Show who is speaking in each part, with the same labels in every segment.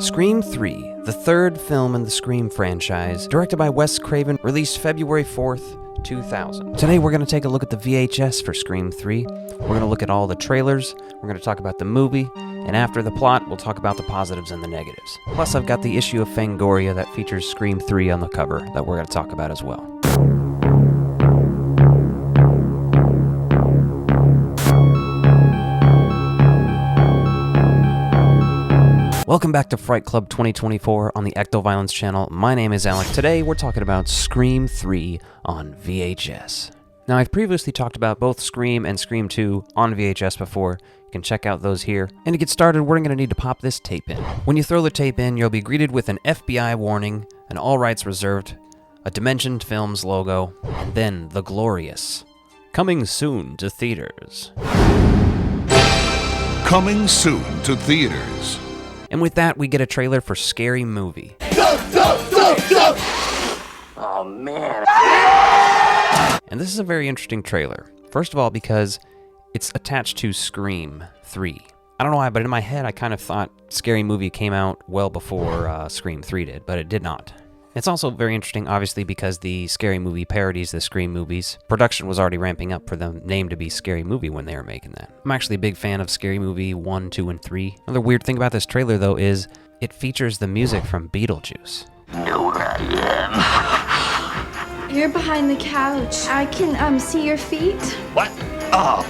Speaker 1: Scream 3, the third film in the Scream franchise, directed by Wes Craven, released February 4th, 2000. Today we're going to take a look at the VHS for Scream 3. We're going to look at all the trailers, we're going to talk about the movie, and after the plot, we'll talk about the positives and the negatives. Plus, I've got the issue of Fangoria that features Scream 3 on the cover that we're going to talk about as well. Welcome back to Fright Club 2024 on the Ectoviolence channel. My name is Alec. Today we're talking about Scream 3 on VHS. Now, I've previously talked about both Scream and Scream 2 on VHS before. You can check out those here. And to get started, we're going to need to pop this tape in. When you throw the tape in, you'll be greeted with an FBI warning, an all rights reserved, a Dimension Films logo, and then the glorious "Coming soon to theaters."
Speaker 2: Coming soon to theaters.
Speaker 1: And with that, we get a trailer for Scary Movie.
Speaker 3: Oh, man.
Speaker 1: And this is a very interesting trailer. First of all, because it's attached to Scream 3. I don't know why, but in my head, I kind of thought Scary Movie came out well before Scream 3 did, but it did not. It's also very interesting, obviously, because the Scary Movie parodies the Scream movies. Production was already ramping up for the name to be Scary Movie when they were making that. I'm actually a big fan of Scary Movie 1, 2, and 3. Another weird thing about this trailer, though, is it features the music from Beetlejuice.
Speaker 3: Know where I am.
Speaker 4: You're behind the couch. I can see your feet.
Speaker 3: What? Oh.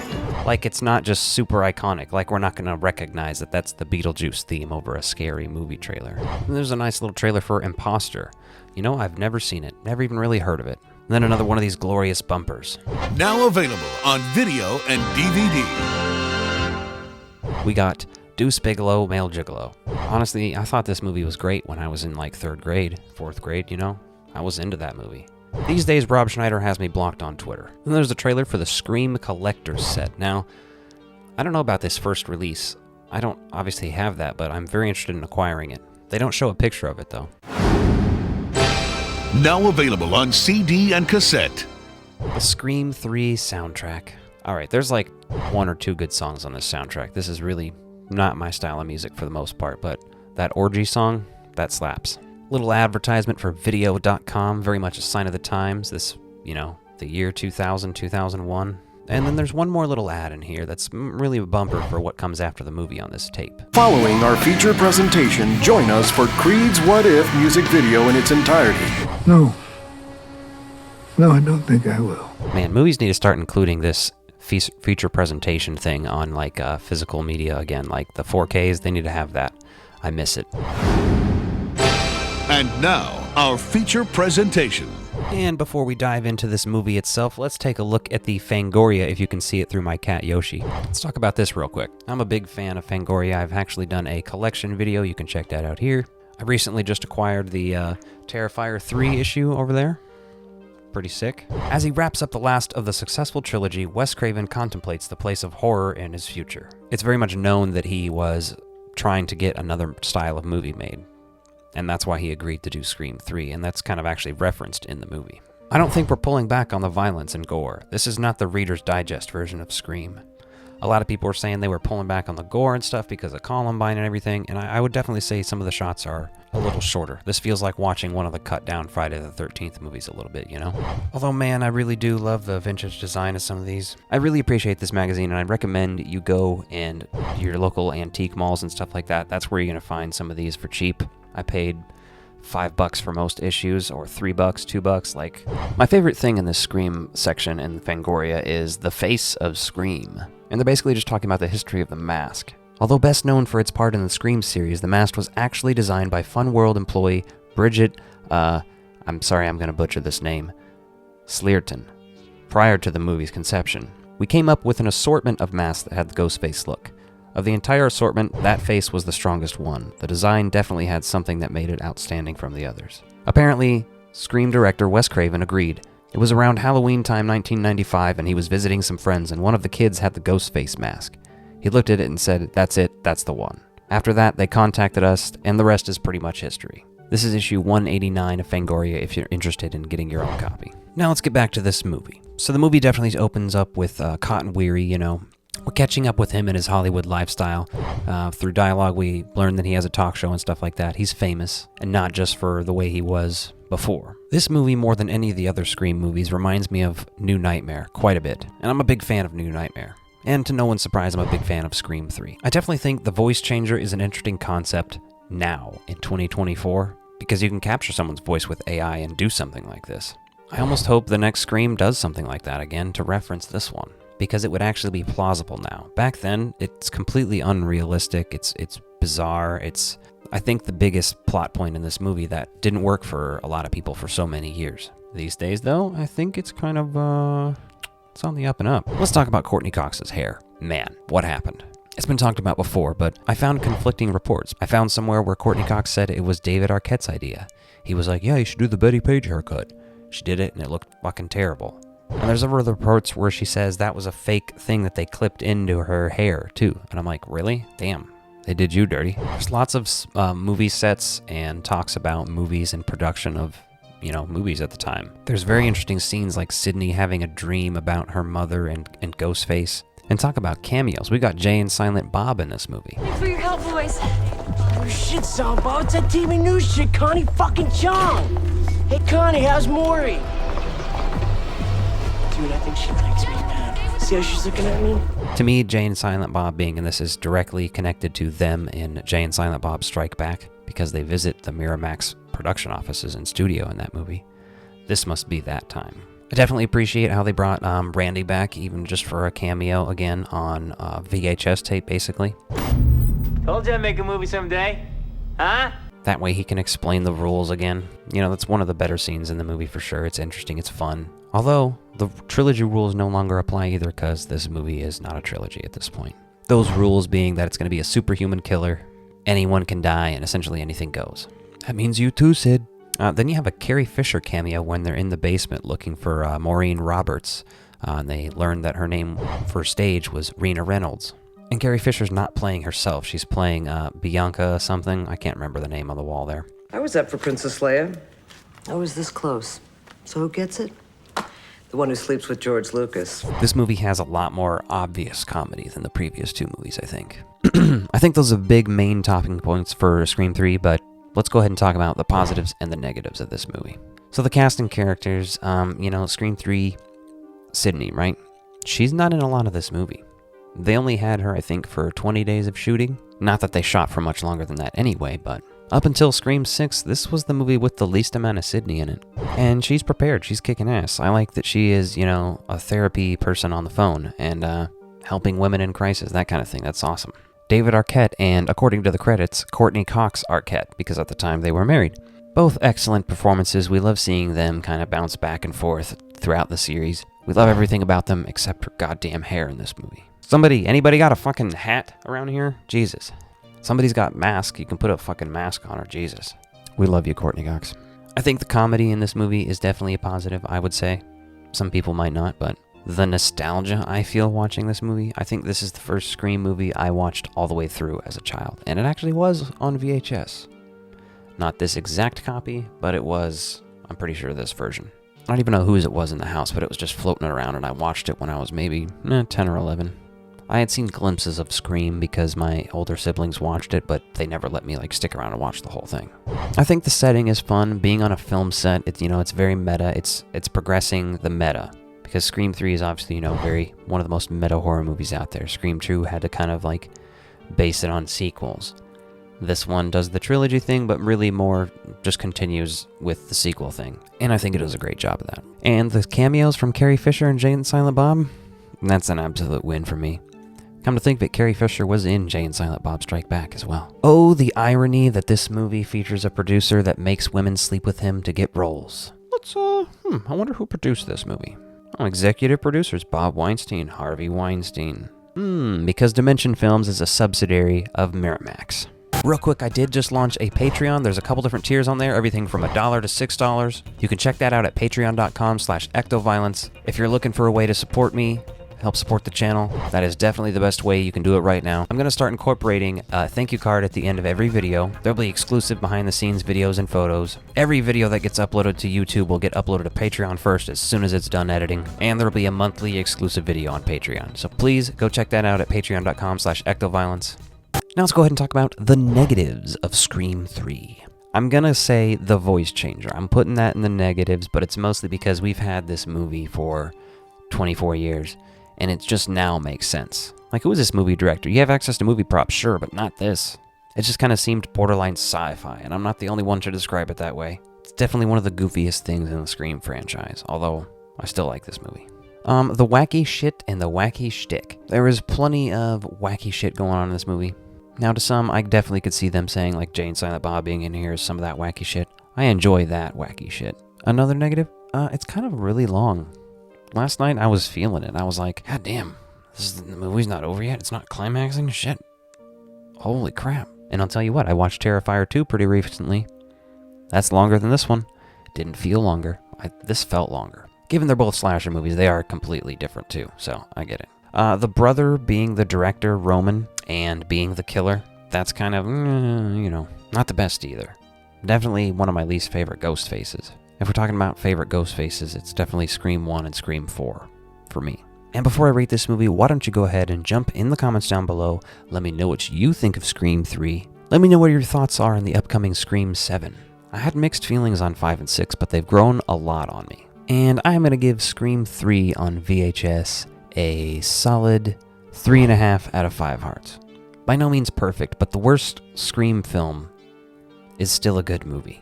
Speaker 1: Like, it's not just super iconic. Like, we're not going to recognize that that's the Beetlejuice theme over a Scary Movie trailer. And there's a nice little trailer for Imposter. You know, I've never seen it, never even really heard of it. And then another one of these glorious bumpers.
Speaker 2: Now available on video and DVD.
Speaker 1: We got Deuce Bigalow, Male Gigolo. Honestly, I thought this movie was great when I was in like 3rd grade, 4th grade, you know? I was into that movie. These days, Rob Schneider has me blocked on Twitter. And there's a trailer for the Scream Collector's Set. Now, I don't know about this first release. I don't obviously have that, but I'm very interested in acquiring it. They don't show a picture of it, though.
Speaker 2: Now available on CD and cassette.
Speaker 1: The Scream 3 soundtrack. Alright, there's like 1 or 2 good songs on this soundtrack. This is really not my style of music for the most part, but that orgy song, that slaps. Little advertisement for video.com, very much a sign of the times. This, you know, the year 2000, 2001. And then there's one more little ad in here that's really a bumper for what comes after the movie on this tape.
Speaker 5: Following our feature presentation, join us for Creed's What If music video in its entirety.
Speaker 6: No, I don't think I will.
Speaker 1: Man, movies need to start including this feature presentation thing on like physical media again, like the 4Ks, they need to have that. I miss it.
Speaker 2: And now, our feature presentation.
Speaker 1: And before we dive into this movie itself, let's take a look at the Fangoria, if you can see it through my cat Yoshi. Let's talk about this real quick. I'm a big fan of Fangoria. I've actually done a collection video. You can check that out here. I recently just acquired the Terrifier 3 issue over there. Pretty sick. As he wraps up the last of the successful trilogy, Wes Craven contemplates the place of horror in his future. It's very much known that he was trying to get another style of movie made. And that's why he agreed to do Scream 3, and that's kind of actually referenced in the movie. I don't think we're pulling back on the violence and gore. This is not the Reader's Digest version of Scream. A lot of people were saying they were pulling back on the gore and stuff because of Columbine and everything, and I would definitely say some of the shots are a little shorter. This feels like watching one of the cut-down Friday the 13th movies a little bit, you know? Although, man, I really do love the vintage design of some of these. I really appreciate this magazine, and I'd recommend you go and your local antique malls and stuff like that. That's where you're going to find some of these for cheap. I paid $5 for most issues, or $3, $2. Like, my favorite thing in this Scream section in Fangoria is the face of Scream. And they're basically just talking about the history of the mask. Although best known for its part in the Scream series, the mask was actually designed by Fun World employee Bridget, I'm sorry I'm gonna butcher this name, Slearton, prior to the movie's conception. We came up with an assortment of masks that had the ghost face look. Of the entire assortment, that face was the strongest one. The design definitely had something that made it outstanding from the others. Apparently, Scream director Wes Craven agreed. It was around Halloween time 1995 and he was visiting some friends and one of the kids had the ghost face mask. He looked at it and said, "That's it, that's the one." After that, they contacted us and the rest is pretty much history. This is issue 189 of Fangoria if you're interested in getting your own copy. Now let's get back to this movie. So the movie definitely opens up with Cotton Weary, you know, We're catching up with him and his Hollywood lifestyle. Through dialogue, we learn that he has a talk show and stuff like that. He's famous, and not just for the way he was before. This movie, more than any of the other Scream movies, reminds me of New Nightmare quite a bit, and I'm a big fan of New Nightmare. And to no one's surprise, I'm a big fan of Scream 3. I definitely think the voice changer is an interesting concept now, in 2024, because you can capture someone's voice with AI and do something like this. I almost hope the next Scream does something like that again to reference this one, because it would actually be plausible now. Back then, it's completely unrealistic, it's bizarre, I think the biggest plot point in this movie that didn't work for a lot of people for so many years. These days, though, I think it's kind of, it's on the up and up. Let's talk about Courtney Cox's hair. Man, what happened? It's been talked about before, but I found conflicting reports. I found somewhere where Courtney Cox said it was David Arquette's idea. He was like, yeah, you should do the Betty Page haircut. She did it, and it looked fucking terrible. And there's other reports where she says that was a fake thing that they clipped into her hair, too. And I'm like, really? Damn. They did you dirty. There's lots of movie sets and talks about movies and production of, movies at the time. There's very interesting scenes like Sydney having a dream about her mother and Ghostface. And talk about cameos. We got Jay and Silent Bob in this movie.
Speaker 4: Thanks for your help, boys.
Speaker 7: Oh shit, Samba, it's that TV news shit, Connie fucking Chung. Hey Connie, how's Maury? Dude, I think she likes me, man. See how she's looking at me?
Speaker 1: To me, Jay and Silent Bob being in this is directly connected to them in Jay and Silent Bob Strike Back, because they visit the Miramax production offices and studio in that movie. This must be that time. I definitely appreciate how they brought Randy back, even just for a cameo again on VHS tape, basically.
Speaker 8: Told you I'd make a movie someday. Huh?
Speaker 1: That way he can explain the rules again. That's one of the better scenes in the movie for sure. It's interesting, it's fun. Although, the trilogy rules no longer apply either, because this movie is not a trilogy at this point. Those rules being that it's going to be a superhuman killer, anyone can die, and essentially anything goes. That means you too, Sid. Then you have a Carrie Fisher cameo when they're in the basement looking for Maureen Roberts. And they learn that her name for stage was Rena Reynolds. And Carrie Fisher's not playing herself. She's playing Bianca something. I can't remember the name on the wall there.
Speaker 9: I was up for Princess Leia. I was this close. So who gets it? The one who sleeps with George Lucas.
Speaker 1: This movie has a lot more obvious comedy than the previous two movies, I think. I think those are big main talking points for Scream 3, but let's go ahead and talk about the positives and the negatives of this movie. So the cast and characters, Scream 3, Sydney, right? She's not in a lot of this movie. They only had her, I think, for 20 days of shooting. Not that they shot for much longer than that anyway, but up until Scream 6, this was the movie with the least amount of Sydney in it. And she's prepared, she's kicking ass. I like that she is, a therapy person on the phone and helping women in crisis, that kind of thing. That's awesome. David Arquette and, according to the credits, Courtney Cox Arquette, because at the time they were married. Both excellent performances. We love seeing them kind of bounce back and forth throughout the series. We love everything about them except her goddamn hair in this movie. Anybody got a fucking hat around here? Jesus. Somebody's got mask. You can put a fucking mask on her. Jesus. We love you, Courtney Cox. I think the comedy in this movie is definitely a positive, I would say. Some people might not, but the nostalgia I feel watching this movie, I think this is the first Scream movie I watched all the way through as a child. And it actually was on VHS. Not this exact copy, but it was, I'm pretty sure, this version. I don't even know whose it was in the house, but it was just floating around, and I watched it when I was maybe 10 or 11. I had seen glimpses of Scream because my older siblings watched it, but they never let me stick around and watch the whole thing. I think the setting is fun. Being on a film set, it's very meta. It's progressing the meta. Because Scream 3 is obviously, one of the most meta horror movies out there. Scream 2 had to kind of base it on sequels. This one does the trilogy thing, but really more just continues with the sequel thing. And I think it does a great job of that. And the cameos from Carrie Fisher and Jay and Silent Bob, that's an absolute win for me. Come to think that Carrie Fisher was in Jay and Silent Bob Strike Back as well. Oh, the irony that this movie features a producer that makes women sleep with him to get roles. I wonder who produced this movie. Oh, executive producers Bob Weinstein, Harvey Weinstein. Because Dimension Films is a subsidiary of Miramax. Real quick, I did just launch a Patreon. There's a couple different tiers on there, everything from $1 to $6. You can check that out at patreon.com/ectoviolence. If you're looking for a way to support me, help support the channel. That is definitely the best way you can do it right now. I'm going to start incorporating a thank you card at the end of every video. There'll be exclusive behind the scenes videos and photos. Every video that gets uploaded to YouTube will get uploaded to Patreon first as soon as it's done editing, and there'll be a monthly exclusive video on Patreon. So please go check that out at patreon.com/ectoviolence. Now let's go ahead and talk about the negatives of Scream 3. I'm gonna say the voice changer. I'm putting that in the negatives, but it's mostly because we've had this movie for 24 years, and it just now makes sense. Like, who is this movie director? You have access to movie props, sure, but not this. It just kind of seemed borderline sci-fi, and I'm not the only one to describe it that way. It's definitely one of the goofiest things in the Scream franchise, although I still like this movie. The wacky shit and the wacky shtick. There is plenty of wacky shit going on in this movie. Now, to some, I definitely could see them saying, like, Jane Silent Bob being in here is some of that wacky shit. I enjoy that wacky shit. Another negative? It's kind of really long. Last night, I was feeling it. I was like, God damn, the movie's not over yet? It's not climaxing? Shit. Holy crap. And I'll tell you what, I watched Terrifier 2 pretty recently. That's longer than this one. Didn't feel longer. This felt longer. Given they're both slasher movies, they are completely different too, so I get it. The brother being the director, Roman, and being the killer, that's kind of, not the best either. Definitely one of my least favorite ghost faces. If we're talking about favorite ghost faces, it's definitely Scream 1 and Scream 4 for me. And before I rate this movie, why don't you go ahead and jump in the comments down below. Let me know what you think of Scream 3. Let me know what your thoughts are on the upcoming Scream 7. I had mixed feelings on 5 and 6, but they've grown a lot on me. And I'm going to give Scream 3 on VHS a solid 3.5 out of 5 hearts. By no means perfect, but the worst Scream film is still a good movie.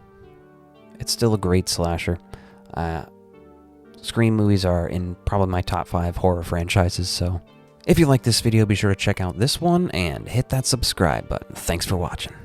Speaker 1: It's still a great slasher. Scream movies are in probably my top 5 horror franchises, so if you like this video, be sure to check out this one and hit that subscribe button. Thanks for watching.